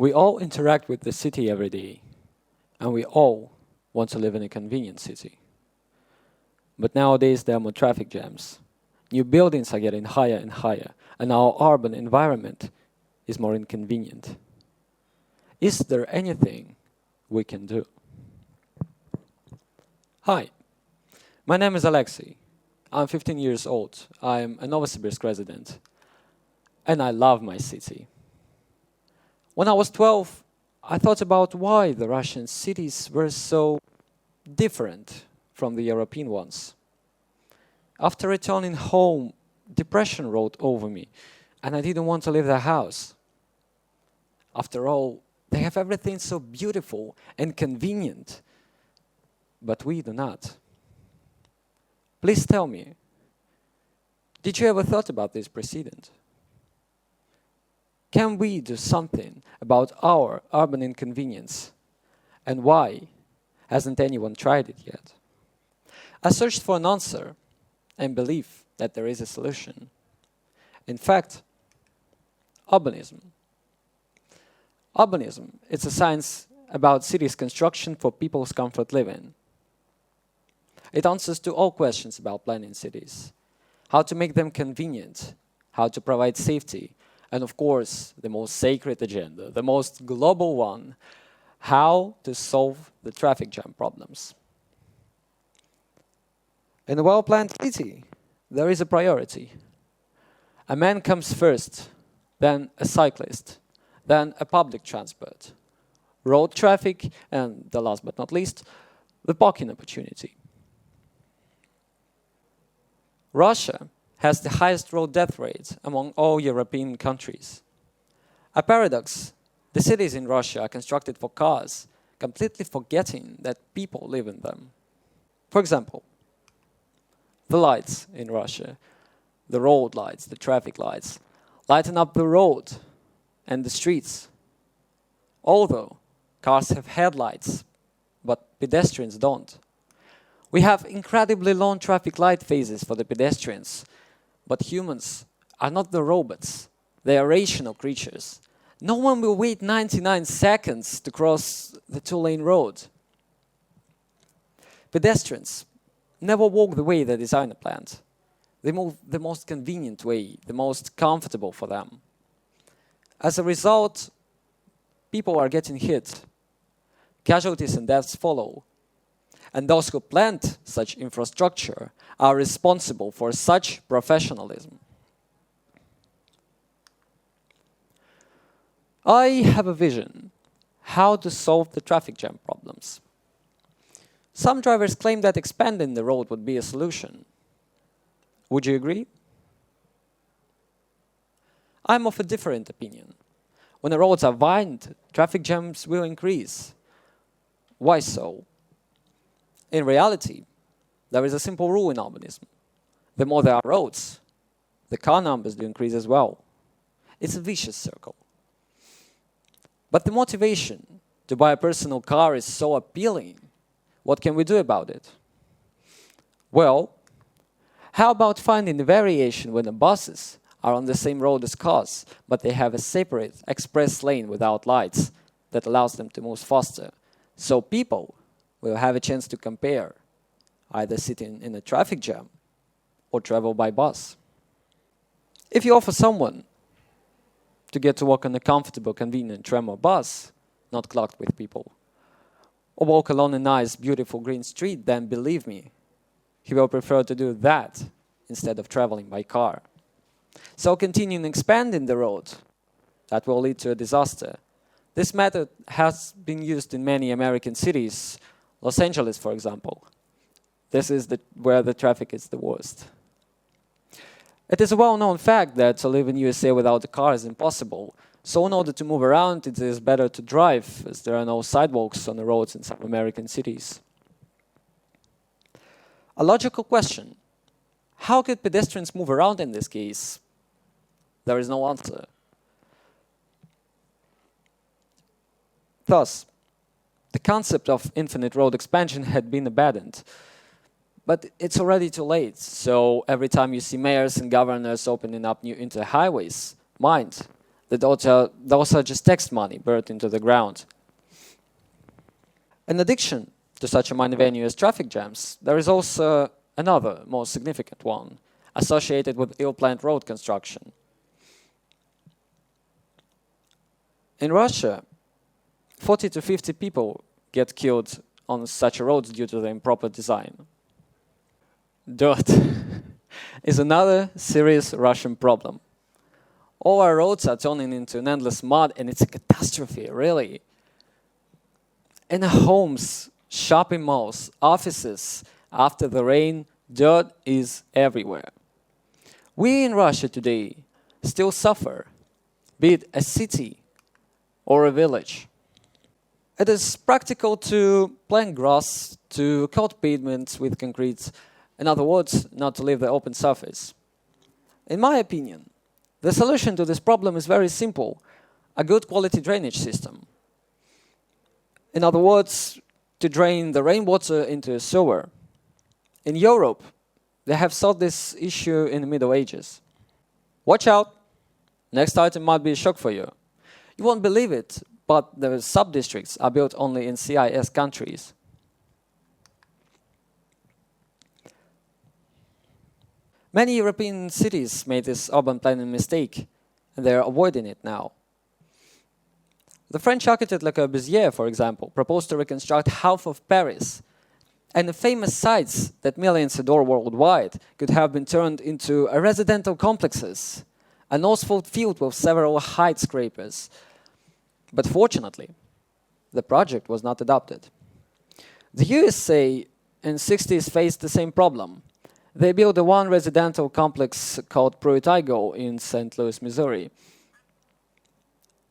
We all interact with the city every day, and we all want to live in a convenient city. But nowadays there are more traffic jams. New buildings are getting higher and higher, and our urban environment is more inconvenient. Is there anything we can do? Hi, my name is Alexey. I'm 15 years old. I'm a Novosibirsk resident, and I love my city. When I was 12, I thought about why the Russian cities were so different from the European ones. After returning home, depression rolled over me, and I didn't want to leave the house. After all, they have everything so beautiful and convenient, but we do not. Please tell me, did you ever thought about this precedent? Can we do something about our urban inconvenience? And why hasn't anyone tried it yet? I searched for an answer and believe that there is a solution. In fact, urbanism. Urbanism is a science about cities' construction for people's comfort living. It answers to all questions about planning cities. How to make them convenient, how to provide safety, and of course, the most sacred agenda, the most global one, how to solve the traffic jam problems. In a well-planned city, there is a priority. A man comes first, then a cyclist, then a public transport, road traffic, and the last but not least, the parking opportunity. Russia has the highest road death rate among all European countries. A paradox, the cities in Russia are constructed for cars, completely forgetting that people live in them. For example, the lights in Russia, the road lights, the traffic lights, lighten up the road and the streets. Although cars have headlights, but pedestrians don't. We have incredibly long traffic light phases for the pedestrians, but humans are not the robots. They are rational creatures. No one will wait 99 seconds to cross the two-lane road. Pedestrians never walk the way the designer planned. They move the most convenient way, the most comfortable for them. As a result, people are getting hit. Casualties and deaths follow. And those who planned such infrastructure are responsible for such professionalism. I have a vision how to solve the traffic jam problems. Some drivers claim that expanding the road would be a solution. Would you agree? I'm of a different opinion. When the roads are widened, traffic jams will increase. Why so? In reality, there is a simple rule in urbanism. The more there are roads, the car numbers do increase as well. It's a vicious circle. But the motivation to buy a personal car is so appealing. What can we do about it? Well, how about finding a variation when the buses are on the same road as cars, but they have a separate express lane without lights that allows them to move faster, so people will have a chance to compare, either sitting in a traffic jam or travel by bus. If you offer someone to get to work on a comfortable, convenient tram or bus, not clogged with people, or walk along a nice, beautiful green street, then believe me, he will prefer to do that instead of traveling by car. So continuing expanding the road, that will lead to a disaster. This method has been used in many American cities, Los Angeles, for example. This is where the traffic is the worst. It is a well-known fact that to live in USA without a car is impossible. So in order to move around, it is better to drive, as there are no sidewalks on the roads in some American cities. A logical question: how could pedestrians move around in this case? There is no answer. Thus, the concept of infinite road expansion had been abandoned. But it's already too late, so every time you see mayors and governors opening up new interhighways, mind, that those are just tax money buried into the ground. In addition to such a money venue as traffic jams, there is also another, more significant one, associated with ill-planned road construction. In Russia, 40 to 50 people get killed on such roads due to the improper design. Dirt is another serious Russian problem. All our roads are turning into an endless mud, and it's a catastrophe, really. In homes, shopping malls, offices, after the rain, dirt is everywhere. We in Russia today still suffer, be it a city or a village. It is practical to plant grass, to coat pavements with concrete, in other words, not to leave the open surface. In my opinion, the solution to this problem is very simple: a good quality drainage system. In other words, to drain the rainwater into a sewer. In Europe, they have solved this issue in the Middle Ages. Watch out! Next item might be a shock for you. You won't believe it, but the sub-districts are built only in CIS countries. Many European cities made this urban planning mistake, and they are avoiding it now. The French architect Le Corbusier, for example, proposed to reconstruct half of Paris, and the famous sites that millions adore worldwide could have been turned into residential complexes, a Northfield field with several skyscrapers. But fortunately, the project was not adopted. The USA in the 60s faced the same problem. They built one residential complex called Pruitt-Igoe in St. Louis, Missouri.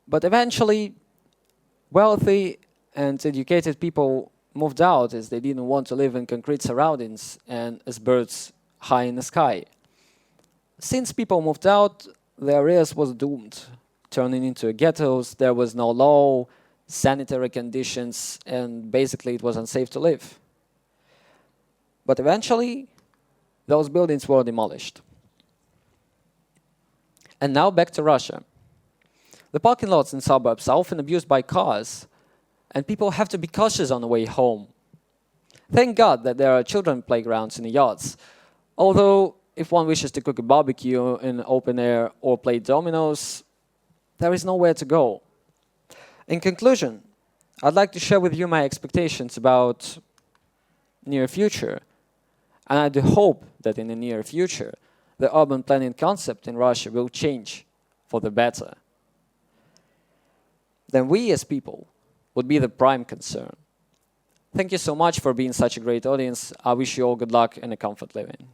But eventually, wealthy and educated people moved out as they didn't want to live in concrete surroundings and as birds high in the sky. Since people moved out, the areas was doomed, turning into ghettos. There was no law, sanitary conditions, and basically it was unsafe to live. But eventually, those buildings were demolished. And now back to Russia. The parking lots in suburbs are often abused by cars, and people have to be cautious on the way home. Thank God that there are children playgrounds in the yards. Although, if one wishes to cook a barbecue in open air or play dominoes, there is nowhere to go. In conclusion, I'd like to share with you my expectations about near future. And I do hope that in the near future, the urban planning concept in Russia will change for the better. Then we as people would be the prime concern. Thank you so much for being such a great audience. I wish you all good luck and a comfort living.